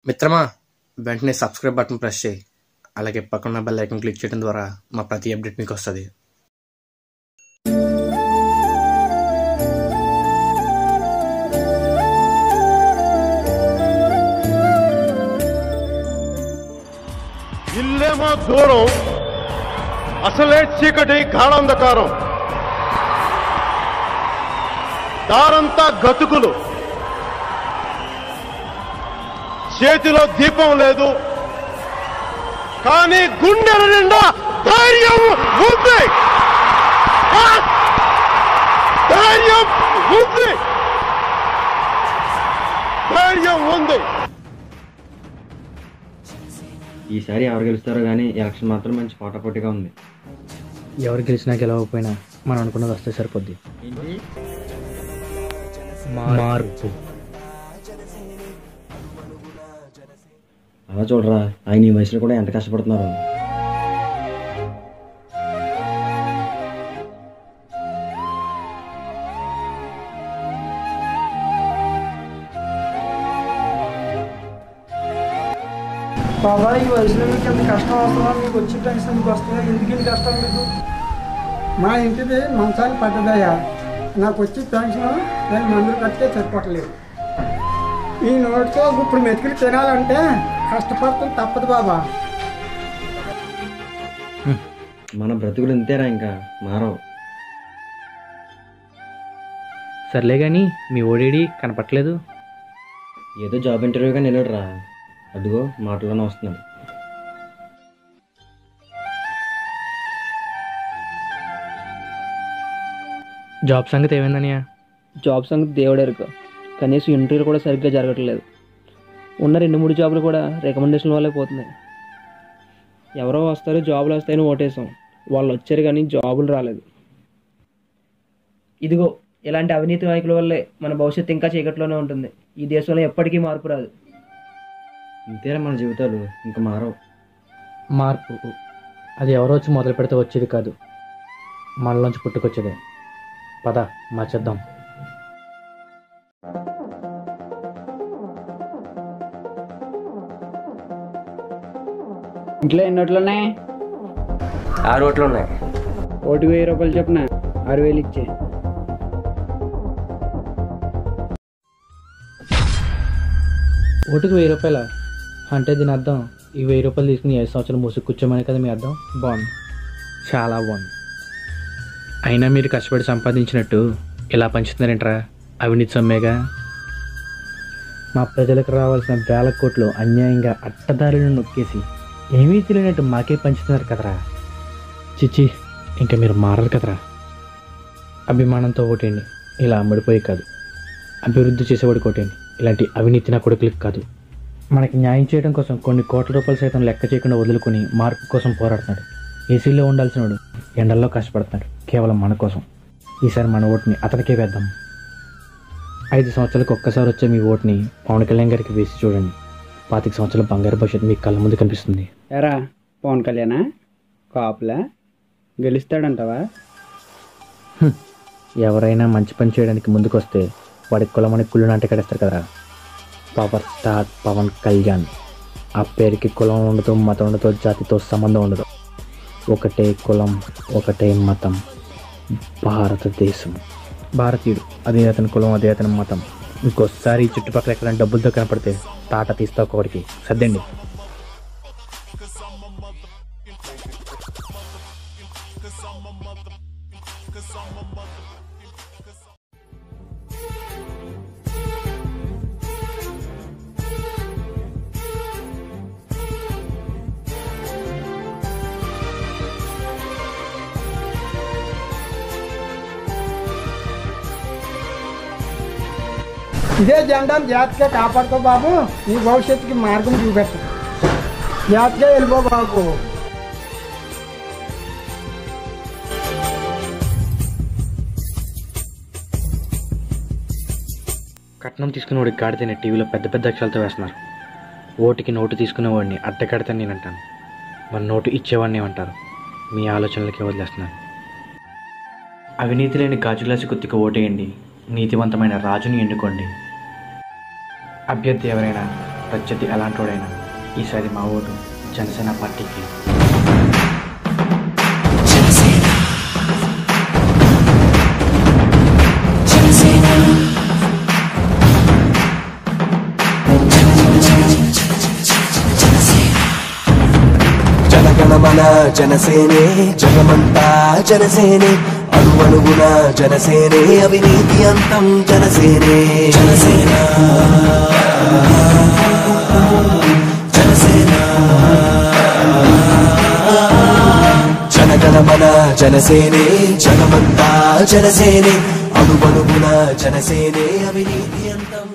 మిత్రమా, వెంటనే subscribe button press చేయి. అలాగే పక్కన బెల్ ఐకాన్ క్లిక్ చేయడం ద్వారా మా ప్రతి అప్డేట్ మీకు వస్తుంది. ఇల్లేమో దూరం, అసలే చీకటి గాఢాంధకారం, దారంతా గతుకులు, చేతిలో దీపం లేదు, కానీ గుండెల నిండా ధైర్యం ఉంది. ధైర్యం ఉంది, ధైర్యం ఉంది. ఈసారి ఎవరు గెలుస్తారో కానీ ఎలక్షన్ మాత్రం మంచి పోటాపోటీగా ఉంది. ఎవరు గెలిచినా గెలవకపోయినా మనం అనుకున్నది వస్తే సరిపోద్ది. మార్పు. అలా చూడరా, ఆయన ఈ వయసులో కూడా ఎంత కష్టపడుతున్నారు. బాబా, ఈ వయసులో మీకు ఎంత కష్టం అవసరమా? మీకు వచ్చి పెన్షన్ మీకు వస్తుందా? ఎందుకు ఇన్ని కష్టాలు మీకు? మా ఇంటిది మంచాలు పడ్డదయ్యా. నాకు వచ్చి పెన్షన్ నేను మందులు కట్టే సరిపోవట్లేదు. ఈ నోటితో ఇప్పుడు మెతుకులు తినాలంటే కష్టపడతాం, తప్పదు బాబా. మన బ్రతుకులు ఇంతేరా, ఇంకా మారవు. సర్లే కానీ మీ ఓడేడి కనపట్లేదు. ఏదో జాబ్ ఇంటర్వ్యూగా నిలడరా, అదిగో మాటలోనే వస్తున్నాడు. జాబ్ సంగతి ఏమైందనియా? జాబ్ సంగతి దేవుడెరుక. కనీసం ఇంటర్వ్యూలు కూడా సరిగ్గా జరగట్లేదు. ఉన్న 2-3 జాబులు కూడా రికమెండేషన్ వల్లే పోతున్నాయి. ఎవరో వస్తారు, జాబులు వస్తాయని ఓటేసాం, వాళ్ళు వచ్చారు కానీ జాబులు రాలేదు. ఇదిగో ఇలాంటి అవినీతి నాయకుల వల్లే మన భవిష్యత్తు ఇంకా చీకట్లోనే ఉంటుంది. ఈ దేశంలో ఎప్పటికీ మార్పు రాదు. ఇంతేరా మన జీవితాలు, ఇంకా మారవు. మార్పు అది ఎవరో వచ్చి మొదలు పెడితే వచ్చేది కాదు, మనలోంచి పుట్టుకొచ్చేదే. పద మార్చేద్దాం. ఇంట్లో ఎన్ని ఓట్లు ఉన్నాయి? 6 ఓట్లు ఉన్నాయి. ఓటుకు 1000 రూపాయలు చెప్పిన 6000 ఇచ్చే. ఓటుకు 1000 రూపాయల అంటే దీని అర్థం ఈ 1000 రూపాయలు తీసుకుని 5 సంవత్సరాలు మూసి కూర్చోమని కదా మీ అర్థం? బాగుంది, చాలా బాగుంది. అయినా మీరు కష్టపడి సంపాదించినట్టు ఇలా పంచుతున్నారేంట్రా? అవినీతి సొమ్మేగా. మా ప్రజలకు రావాల్సిన వేల కోట్లు అన్యాయంగా అట్టదారులను నొక్కేసి ఏమీ తెలియనట్టు మాకే పంచుతున్నారు కదరా. చిచ్చి, ఇంకా మీరు మారరు కదరా. అభిమానంతో ఓటేయండి, ఇలా అమ్మడిపోయి కాదు. అభివృద్ధి చేసేవాడు కోటేయండి, ఇలాంటి అవినీతి నా కొడుకులకు కాదు. మనకి న్యాయం చేయడం కోసం కొన్ని కోట్ల రూపాయలు సైతం లెక్క చేయకుండా వదులుకొని మార్పు కోసం పోరాడుతున్నాడు. ఏసీలో ఉండాల్సిన వాడు ఎండల్లో కష్టపడుతున్నాడు కేవలం మన కోసం. ఈసారి మన ఓటుని అతనికే వేద్దాం. 5 సంవత్సరాలకు ఒక్కసారి వచ్చే మీ ఓటుని పవన్ కళ్యాణ్ గారికి వేసి చూడండి. 25 సంవత్సరాల బంగారు భవిష్యత్తు మీ కళ్ళ ముందు కనిపిస్తుంది. ఎరా పవన్ కళ్యాణా కాపులా గెలుస్తాడంటావా? ఎవరైనా మంచి పని చేయడానికి ముందుకు వస్తే వాడి కులమని కుళ్ళు నాటి కడేస్తారు కదరా. Power star Pawan Kalyan. ఆ పేరుకి కులం ఉండదు, మతం ఉండదు, జాతితో సంబంధం ఉండదు. ఒకటే కులం, ఒకటే మతం, భారతదేశం. భారతీయుడు, అదే అతని కులం, అదే అతని మతం. ఇంకోసారి ఈ చుట్టుపక్కల ఎక్కడైనా డబ్బులతో కనపడితే తాట తీస్తా ఒకడికి సర్దండి. ఇదే జెండాను జాగ్రత్తగా కాపాడుకో బాబు. నీ భవిష్యత్తుకి మార్గం చూపెట్టు. జాగ్రత్తగా వెళ్ళిపో బాబు. కట్నం తీసుకునేవాడికి గాడితేనే టీవీలో పెద్ద పెద్ద అక్షరాలతో వేస్తున్నారు. ఓటుకి నోటు తీసుకునేవాడిని అడ్డగాడితేనే నేను అంటాను, మన నోటు ఇచ్చేవాడిని ఏమంటారు? మీ ఆలోచనలకి వదిలేస్తున్నాను. అవినీతి లేని గాజు గ్లాసు గుర్తుకు ఓటేయండి, నీతివంతమైన రాజుని ఎన్నుకోండి. అభ్యర్థి ఎవరైనా ప్రత్యర్థి ఎలాంటోడైనా ఈసారి మా ఓటు జనసేన పార్టీకి. జనగణమన జనసేనే జగమంతా జనసేనే అణువణుగుణ జనసేనే అవినీతి అంతం జనసేనే జనసేన జనసేన జనగణమన జనసేనే జగమంతా జనసేనే అణువణుగుణ జనసేనే అవినీతి అంతం